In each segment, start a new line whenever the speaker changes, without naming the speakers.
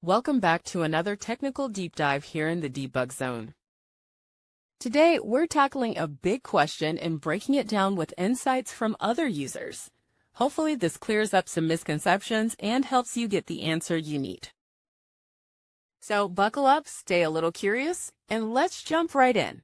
Welcome back to another technical deep dive here in the debug zone. Today, we're tackling a big question and breaking it down with insights from other users. Hopefully, this clears up some misconceptions and helps you get the answer you need. So buckle up, stay a little curious, and let's jump right in.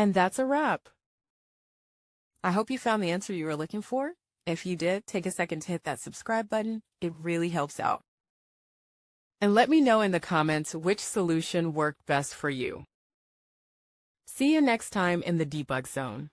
And that's a wrap. I hope you found the answer you were looking for. If you did, take a second to hit that subscribe button. It really helps out. And let me know in the comments which solution worked best for you. See you next time in the debug zone.